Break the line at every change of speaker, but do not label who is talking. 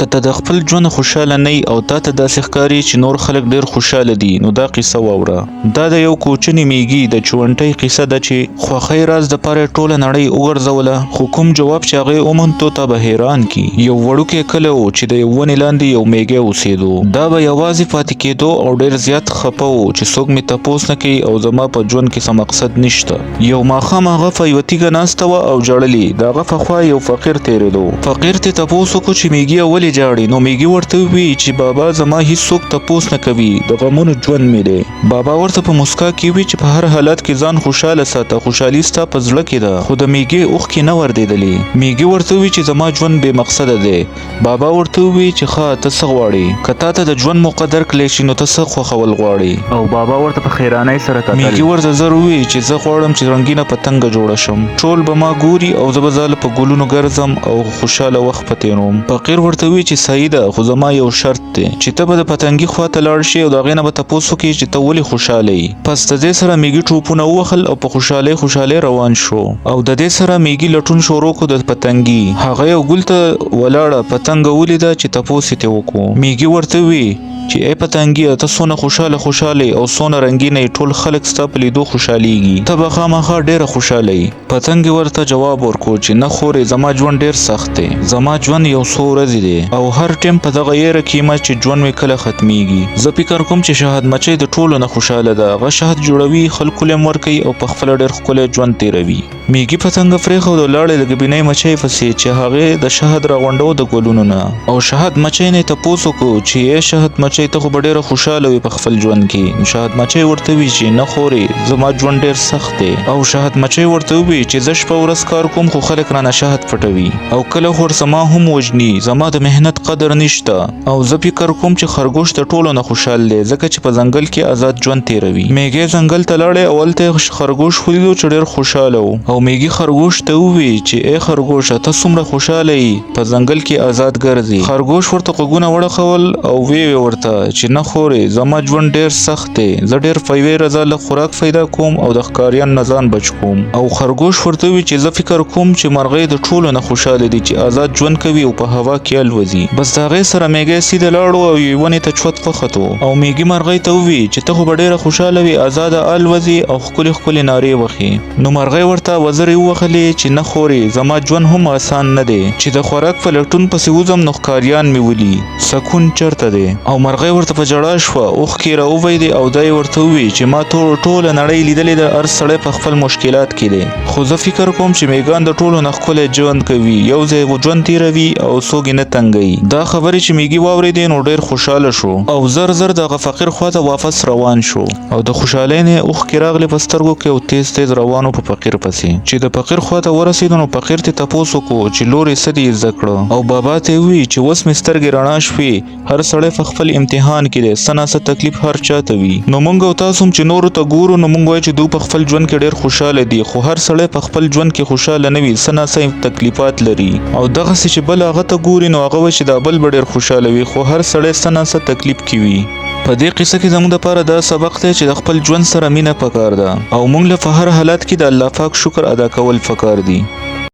که ته د خپل ژوند خوشاله نه او تا ته داسې ښکاري چې نور خلک ډېر خوشاله دي، نو دا قصه واوره. دا د یو کوچني میږي د چونټۍ قصه ده چې خوښۍ راز دپاره ټوله نړۍ وګرځوله، خو کوم جواب چې هغې وموندو تا به حیران کي. یو وړوکی کلی و چې د یو ونې لاندې یو میږی اوسېدو. دا به یوازې پاتې کېدو او ډېر زیات خفه و چې څوک مې تپوس نه کوي او زما په ژوند کې څه مقصد نشته. یو ماښام هغه په یوه تیږه ناسته وه او ژړلې. د هغه په خوا یو فقیر تېرېدو. فقیر ترې تپوس وکړو چې میږیه ولې ژاړې؟ نو میږي ورته وویل چې بابا زما هېڅوک تپوس نه کوي، د غمونو ژوند مې دی. بابا ورته په مسکا کې وویل چې په هر حالت کې ځان خوشحاله ساته، خوشحالي ستا په زړه کې ده. خو د میږي اوښکې نه وردېدلې. میږي ورته وویل چې زما ژوند بې مقصده دی. بابا ورته وویل چې ښه ته څه غواړې؟ که تا ته د ژوند مو قدر کړی شي نو ته څه خوښول غواړې؟
او بابا ورته په حیرانۍ سره کتل.
میږي ورته زر وویل چې زه غواړم چې رنګینه پتنګه جوړه شم، ټول به ما ګوري او زه به ځاله په ګلونو ګرځم او خوشحاله وخت په تېروم. فقیر ورته وویل چې صحیح ده، خو زما یو شرط دی چې ته به د پتنګي خوا ته لاړ شي او د هغې نه به تپوس وکړې چې ته ولې خوشحاله یې. پس د دې سره میږي ټوپونه ووهل او په خوشحالۍ روان شو. او د دې سره میږي لټون شروع کړو د پتنګي. هغه یو ګل ته ولاړه پتنګه ولیده چې تپوس یې ترې وکړو. میږي ورته وویل چې ای پتنګیه ته څونه خوشحاله او څونه رنګینه یې، ټول خلک ستا په لیدو خوشحالیږي، ته به خامخا ډېره خوشحاله یې. پتنګې ورته جواب ورکړو چې نه خورې، زما ژوند ډېر سخت دی، زما ژوند یو څو ورځې دی او هر ټیم په دغه یېره کې یم چې ژوند مې کله ختمیږي. زه فکر کوم چې شهد مچۍ د ټولو نه خوشحاله ده، هغه شهد جوړوي، خلکو له ورکوي او په خپله ډېر ښکلی ژوند تېروي. میږي پتنګه پرېښوده او لاړې د ګبینۍ مچۍ پسې چې هغې د شهد راغونډو د ګلونو نه. او شهد مچۍ نه یې تپوس وکړو چې ای شهد مچۍ ته خو به ډېره خوشحاله وي په خپل ژوند کې. نو شهد مچۍ ورته وویل چې نه خورې، زما ژوند ډېر سخت دی. او شهد مچۍ ورته وویل چې زه شپه ورځ کار کوم خو خلک رانه شهد پټوي او کله خورسما هم وژني، زما د محنت قدر نشته. او زه فکر کوم چې خرګوش د ټولو نه خوشحال دی ځکه چې په ځنګل کې آزاد ژوند تېروي. میږی ځنګل ته لاړې او هلته یې خرګوش ولیدو چې ډېر خوشحاله و. او میږي خرګوش ته وویل چې ای خرګوشه ته څومره خوشحاله یې، په ځنګل کې آزاد ګرځې. خرګوش ورته غوږونه وړخول او ویې ورته چې نه خورې، زما ژوند ډېر سخت دی، زه ډېر په یوې ورځ لږ خوراک پیدا کوم او د ښکاریانو نه ځان بچ کوم. او خرګوش ورته وویل چې زه فکر کوم چې مرغۍ د ټولو نه خوشحاله دي چې آزاد ژوند کوي او په هوا کې الوځي. بس د هغې سره میږی سیده لاړو او یوې ونې ته چوت وختو. او میږي مرغۍ ته وویل چې ته خو به ډېره خوشحاله وي، آزاده الوځي او ښکلې نارې وهي. نو مرغۍ ورته وزرې ووهلې چې نه خورې، زما ژوند هم آسان نه دی چې د خوراک په لټون پسې وځم نو ښکاریان مې ولي، سکون چېرته دی؟ او مرغۍ ورته په ژړا شوه، اوښکې یې راوبهېدې او دا یې ورته وویل چې ما ټوله نړۍ لیدلې ده، هر سړی په خپل مشکلات کې دی، خو زه فکر کوم چې میږیان د ټولو نه ښکلی ژوند کوي، یو ځای ژوند تېروي او څوک یې نه تنګوي. دا خبرې چې میږي واورېدې نو ډېر خوشحاله شو او زر د هغه فقیر خواته واپس روان شو. او د خوشحالۍ نه یې اوښکې راغلې په سترګو کې او تیز روانو په فقیر پسې. چې د فقیر خواته ورسېدو نو فقیر ته تپوس وکړو چې لورې څه دې زده کړه؟ او بابا ته یې وویل چې اوس مې سترګې رڼا شوې، هر سړی په خپل امتحان کې دی، څه ناڅه تکلیف هر چاته وي. نو موږ او تاسو هم چې نورو ته ګورو نو موږ وایو چې دوی په خپل ژوند کې ډېر خوشحاله دي، خو هر سړی په خپل ژوند کې خوشحاله نه وي، څه ناڅه تکلیفات لري. او دغسې چې بل هغه ته ګوري نو هغه وایي چې دا بل به ډېر خوشحاله وي، خو هر سړی څه ناڅه تکلیف کې وي. په دې قصه کې زموږ دپاره دا سبق دی چې د خپل ژوند سره مینه پکار ده او موږ له په هر حالت کې د الله پاک شکر ادا کول پکار دي.